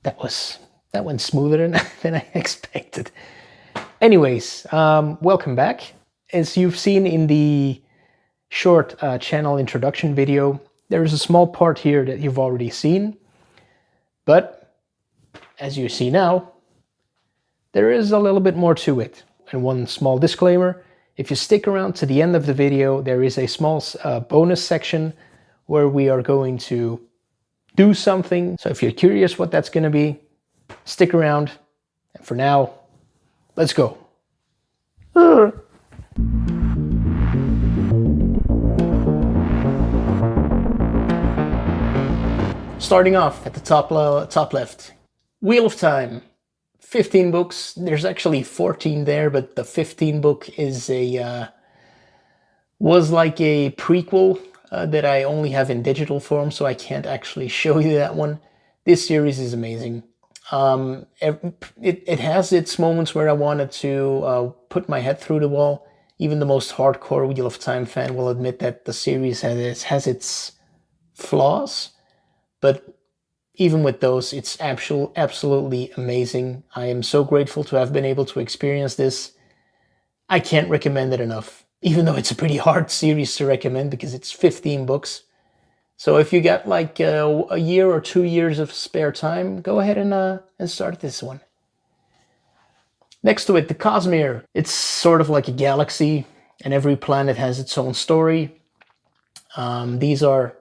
That went smoother than I expected. Anyways, welcome back. As you've seen in the short channel introduction video, there is a small part here that you've already seen. But as you see now, there is a little bit more to it. And one small disclaimer, if you stick around to the end of the video, there is a small bonus section where we are going to do something. So if you're curious what that's going to be, stick around. And for now, let's go. Starting off at the top left, Wheel of Time, 15 books. There's actually 14 there, but the 15 book is was like a prequel that I only have in digital form, so I can't actually show you that one. This series is amazing. It has its moments where I wanted to put my head through the wall. Even the most hardcore Wheel of Time fan will admit that the series has its flaws, but even with those, it's absolutely amazing. I am so grateful to have been able to experience this. I can't recommend it enough, even though it's a pretty hard series to recommend because it's 15 books. So if you got like a year or 2 years of spare time, go ahead and start this one. Next to it, the Cosmere. It's sort of like a galaxy, and every planet has its own story. These are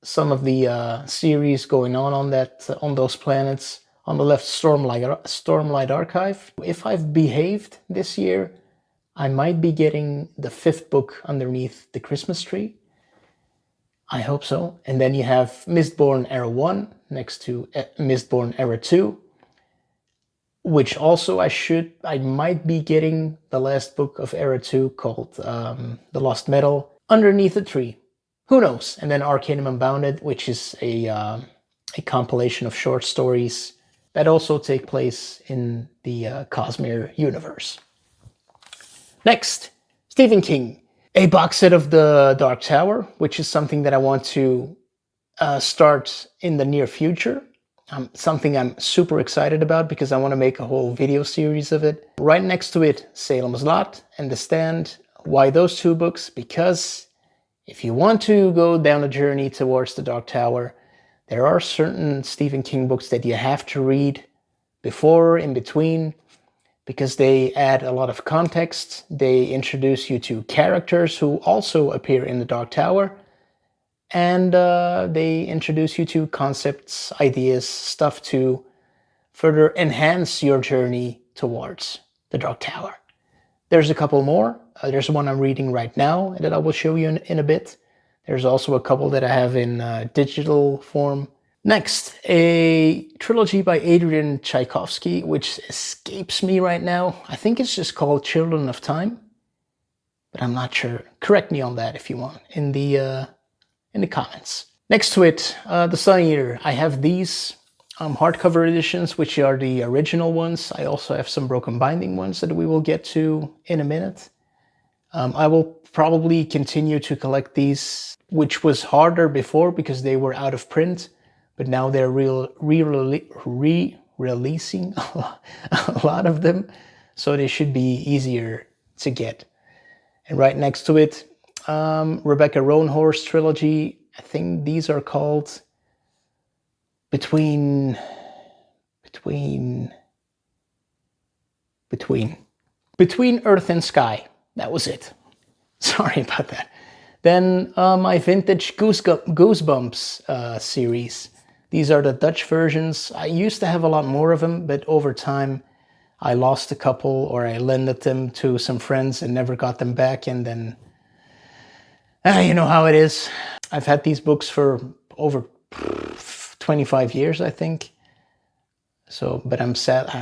some of the series going on those planets. On the left, Stormlight Archive. If I've behaved this year, I might be getting the 5th book underneath the Christmas tree. I hope so. And then you have Mistborn Era 1 next to Mistborn Era 2, which also I might be getting the last book of Era 2 called The Lost Metal underneath the tree. Who knows? And then Arcanum Unbounded, which is a compilation of short stories that also take place in the Cosmere universe. Next, Stephen King. A box set of The Dark Tower, which is something that I want to start in the near future. Something I'm super excited about because I want to make a whole video series of it. Right next to it, Salem's Lot and The Stand. Why those 2 books? Because if you want to go down a journey towards The Dark Tower, there are certain Stephen King books that you have to read before, in between, because they add a lot of context. They introduce you to characters who also appear in The Dark Tower, and they introduce you to concepts, ideas, stuff to further enhance your journey towards The Dark Tower. There's a couple more. There's one I'm reading right now that I will show you in a bit. There's also a couple that I have in digital form. Next, a trilogy by Adrian Tchaikovsky, which escapes me right now. I think it's just called Children of Time, but I'm not sure. Correct me on that if you want in the comments. Next to it, The Sun Eater. I have these hardcover editions, which are the original ones. I also have some broken binding ones that we will get to in a minute. I will probably continue to collect these, which was harder before because they were out of print, but now they're re-releasing a lot of them, so they should be easier to get. And right next to it, Rebecca Roanhorse trilogy. I think these are called Between Earth and Sky. That was it. Sorry about that. Then my vintage Goosebumps series. These are the Dutch versions. I used to have a lot more of them, but over time I lost a couple, or I lended them to some friends and never got them back, and then you know how it is. I've had these books for over 25 years, I think. So, but I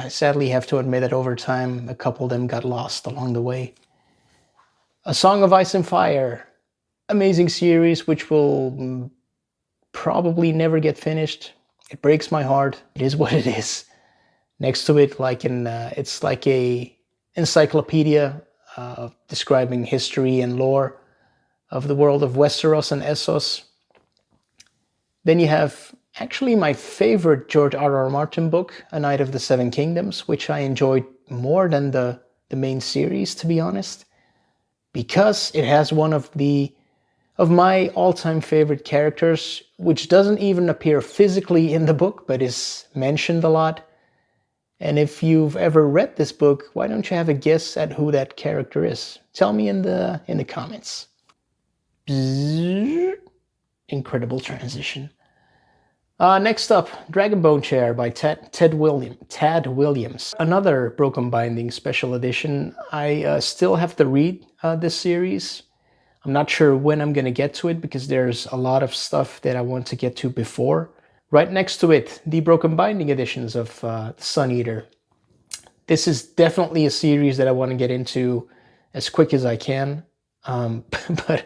sadly have to admit that over time, a couple of them got lost along the way. A Song of Ice and Fire, amazing series, which will probably never get finished. It breaks my heart. It is what it is. Next to it, it's like a encyclopedia describing history and lore of the world of Westeros and Essos. Then you have actually my favorite George R.R. Martin book, A Knight of the Seven Kingdoms, which I enjoyed more than the main series, to be honest, because it has one of my all-time favorite characters, which doesn't even appear physically in the book, but is mentioned a lot. And if you've ever read this book, why don't you have a guess at who that character is? Tell me in the comments. Bzzz. Incredible transition. Next up, Dragonbone Chair by Tad Williams. Another Broken Binding special edition. I still have to read this series. I'm not sure when I'm going to get to it because there's a lot of stuff that I want to get to before. Right next to it, the Broken Binding editions of the Sun Eater. This is definitely a series that I want to get into as quick as I can. But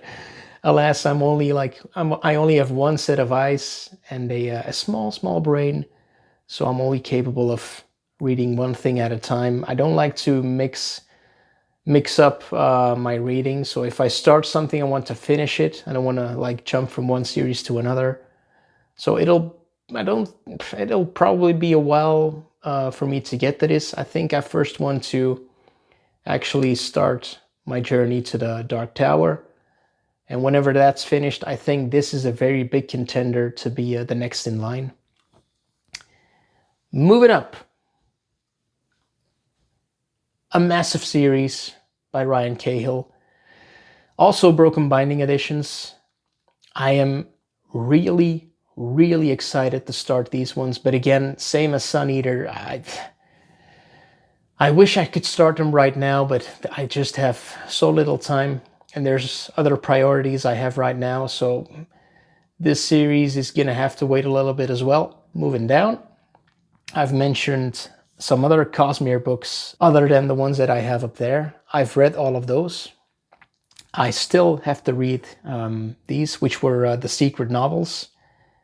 alas, I only have one set of eyes and a small brain, so I'm only capable of reading one thing at a time. I don't like to mix up my reading, so if I start something, I want to finish it. I don't want to jump from one series to another. So it'll probably be a while for me to get to this. I think I first want to actually start my journey to the Dark Tower. And whenever that's finished, I think this is a very big contender to be the next in line. Moving up. A massive series by Ryan Cahill. Also Broken Binding editions. I am really excited to start these ones. But again, same as Sun Eater. I wish I could start them right now, but I just have so little time. And there's other priorities I have right now, so this series is going to have to wait a little bit as well. Moving down, I've mentioned some other Cosmere books other than the ones that I have up there. I've read all of those. I still have to read these, which were the secret novels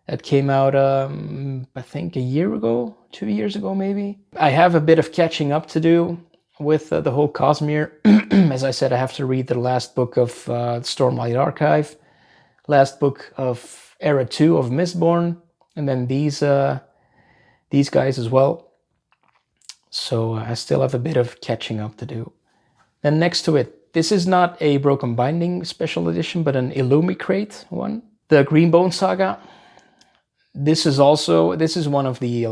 that came out, I think, a year ago, 2 years ago maybe. I have a bit of catching up to do with the whole Cosmere. As I said, I have to read the last book of Stormlight Archive, last book of Era 2 of Mistborn, and then these guys as well. So I still have a bit of catching up to do. Then next to it, this is not a Broken Binding special edition, but an Illumicrate one. The Greenbone Saga. This is one of the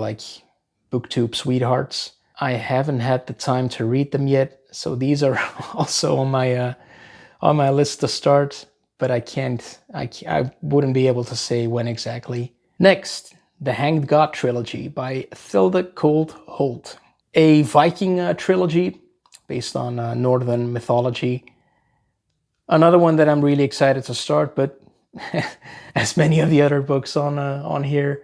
BookTube sweethearts. I haven't had the time to read them yet, so these are also on my list to start, but I wouldn't be able to say when exactly. Next, the Hanged God trilogy by Thilde Cold Holt. A Viking trilogy based on Northern mythology. Another one that I'm really excited to start, but as many of the other books on here,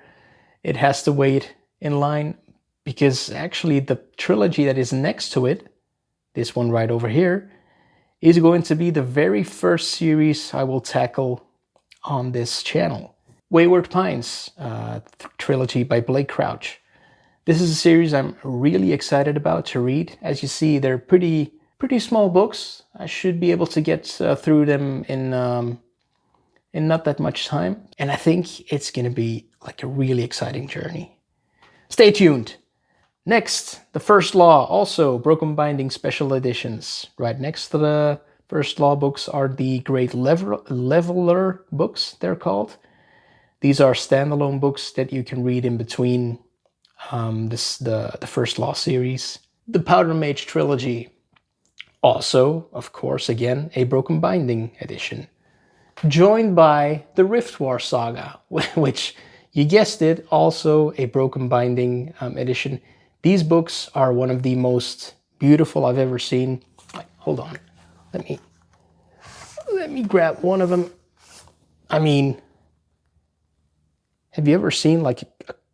it has to wait in line. Because actually the trilogy that is next to it, this one right over here, is going to be the very first series I will tackle on this channel. Wayward Pines trilogy by Blake Crouch. This is a series I'm really excited about to read. As you see, they're pretty small books. I should be able to get through them in not that much time. And I think it's going to be a really exciting journey. Stay tuned. Next, the First Law, also Broken Binding special editions. Right next to the First Law books are the Great Leveler books, they're called. These are standalone books that you can read in between the First Law series. The Powder Mage trilogy, also, of course, again, a Broken Binding edition. Joined by the Rift War saga, which, you guessed it, also a Broken Binding edition. These books are one of the most beautiful I've ever seen. Hold on. Let me grab one of them. I mean, have you ever seen a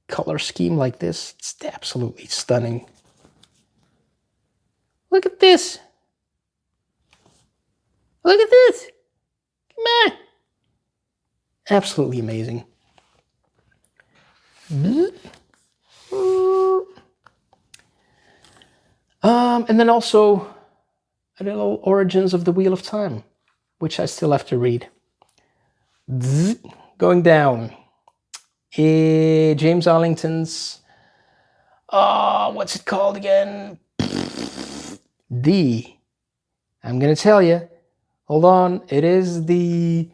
color scheme like this? It's absolutely stunning. Look at this. Look at this. Come on. Absolutely amazing. And then also a little Origins of the Wheel of Time, which I still have to read. Going down, James Arlington's, what's it called again? I'm gonna tell you. Hold on, it is the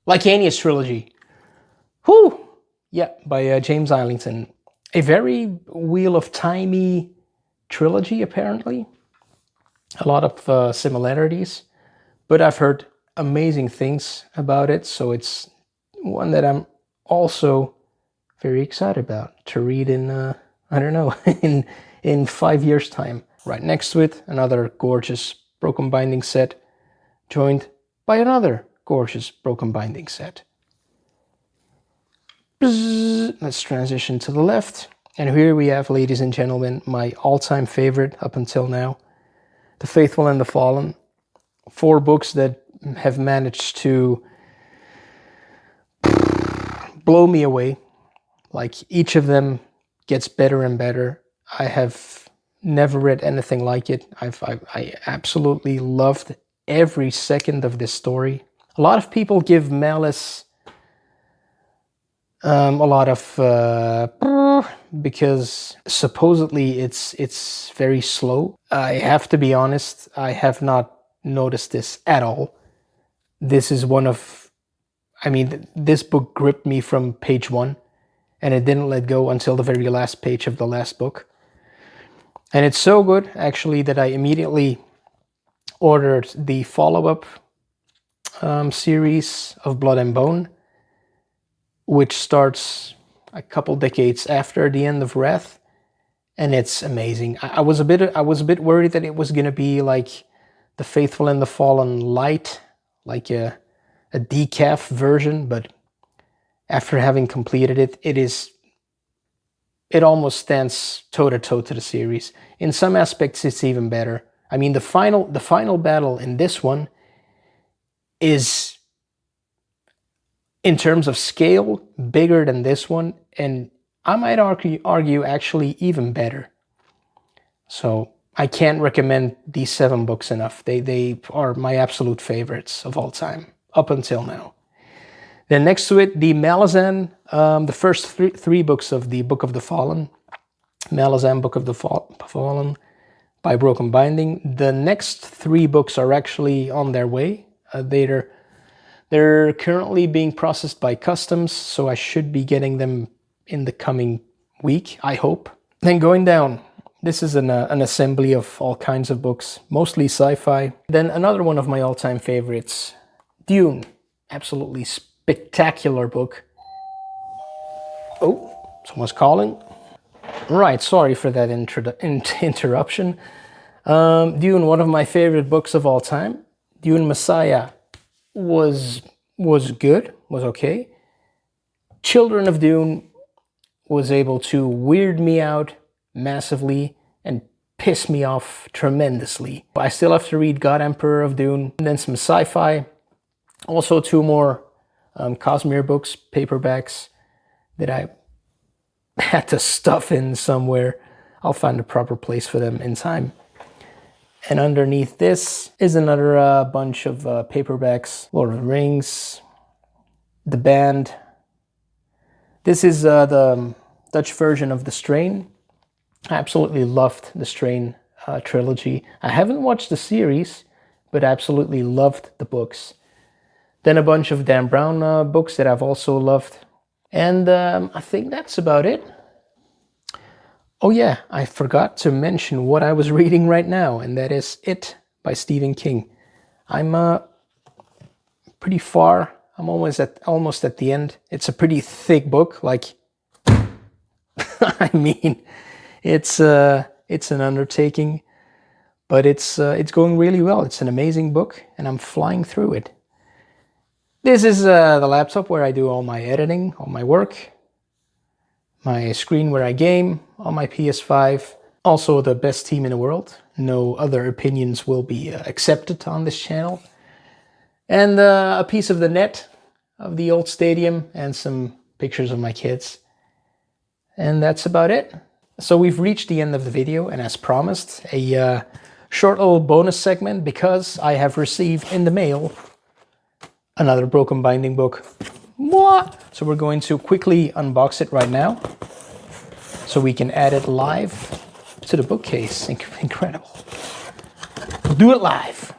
Lycanius trilogy. Whew! Yeah, by James Arlington. A very Wheel of Timey trilogy, apparently. A lot of similarities, but I've heard amazing things about it, so it's one that I'm also very excited about to read in, I don't know, in 5 years' time. Right next to it, another gorgeous broken binding set, joined by another gorgeous broken binding set. Let's transition to the left. And here we have, ladies and gentlemen, my all-time favorite up until now, The Faithful and the Fallen. 4 books that have managed to blow me away. Like, each of them gets better and better. I have never read anything like it. I absolutely loved every second of this story. A lot of people give Malice a lot of because supposedly it's very slow. I have to be honest, I have not noticed this at all. This is one of, I mean, this book gripped me from page 1, and it didn't let go until the very last page of the last book. And it's so good, actually, that I immediately ordered the follow-up series of Blood and Bone, which starts a couple decades after the end of Wrath, and it's amazing. I was a bit worried that it was gonna be like The Faithful and the Fallen light, like a decaf version, but after having completed it, it almost stands toe-to-toe to the series. In some aspects, it's even better. I mean, the final battle in this one is, in terms of scale, bigger than this one, and I might argue actually even better. So I can't recommend these 7 books enough. They are my absolute favorites of all time, up until now. Then next to it, the Malazan, the first three books of the Book of the Fallen. Malazan, Book of the Fallen, by Broken Binding. The next 3 books are actually on their way. They're currently being processed by customs, so I should be getting them in the coming week, I hope. Then going down, this is an assembly of all kinds of books, mostly sci-fi. Then another one of my all-time favorites, Dune. Absolutely spectacular book. Oh, someone's calling. Right, sorry for that interruption. Dune, one of my favorite books of all time. Dune Messiah was good, was okay. Children of Dune was able to weird me out massively and piss me off tremendously. I still have to read God Emperor of Dune, and then some sci-fi. Also 2 more Cosmere books, paperbacks, that I had to stuff in somewhere. I'll find a proper place for them in time. And underneath this is another bunch of paperbacks. Lord of the Rings, The Band. This is the Dutch version of The Strain. I absolutely loved the Strain trilogy. I haven't watched the series, but absolutely loved the books. Then a bunch of Dan Brown books that I've also loved. And I think that's about it. Oh yeah, I forgot to mention what I was reading right now, and that is It by Stephen King. I'm pretty far. I'm almost at the end. It's a pretty thick book, like I mean, it's an undertaking, but it's going really well. It's an amazing book, and I'm flying through it. This is the laptop where I do all my editing, all my work. My screen where I game on my PS5. Also the best team in the world. No other opinions will be accepted on this channel. And a piece of the net of the old stadium and some pictures of my kids. And that's about it. So we've reached the end of the video, and as promised, a short little bonus segment, because I have received in the mail Another broken binding book. What? So we're going to quickly unbox it right now so we can add it live to the bookcase. Incredible. We'll do it live.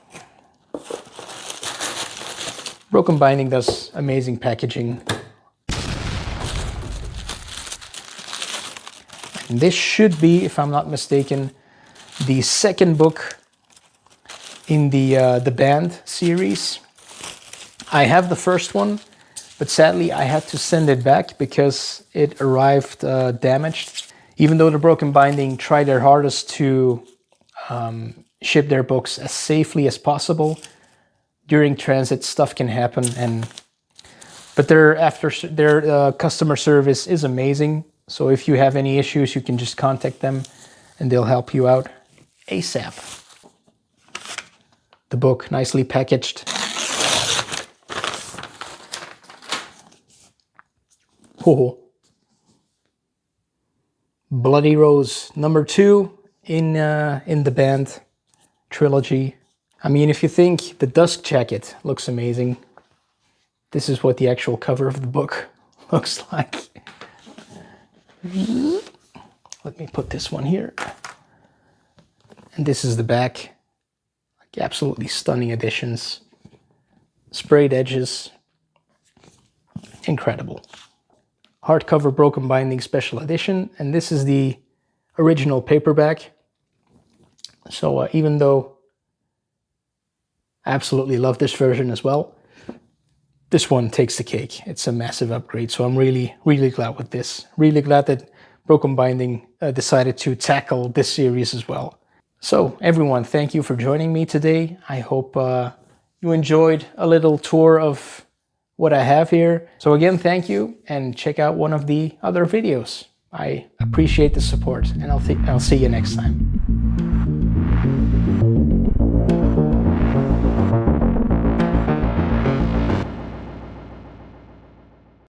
Broken Binding does amazing packaging. And this should be, if I'm not mistaken, the second book in the band series. I have the first one, but sadly I had to send it back because it arrived damaged. Even though the Broken Binding tried their hardest to ship their books as safely as possible, during transit stuff can happen, but their customer service is amazing. So if you have any issues, you can just contact them and they'll help you out ASAP. The book nicely packaged. Oh. Bloody Rose, number 2 in the band trilogy. I mean, if you think the dust jacket looks amazing, this is what the actual cover of the book looks like. Let me put this one here. And this is the back. Like, absolutely stunning editions. Sprayed edges. Incredible. Hardcover Broken Binding Special Edition, and this is the original paperback. So even though I absolutely love this version as well, this one takes the cake. It's a massive upgrade, so I'm really, really glad with this. Really glad that Broken Binding decided to tackle this series as well. So everyone, thank you for joining me today. I hope you enjoyed a little tour of what I have here. So again, thank you, and check out one of the other videos. I appreciate the support, and I'll see you next time.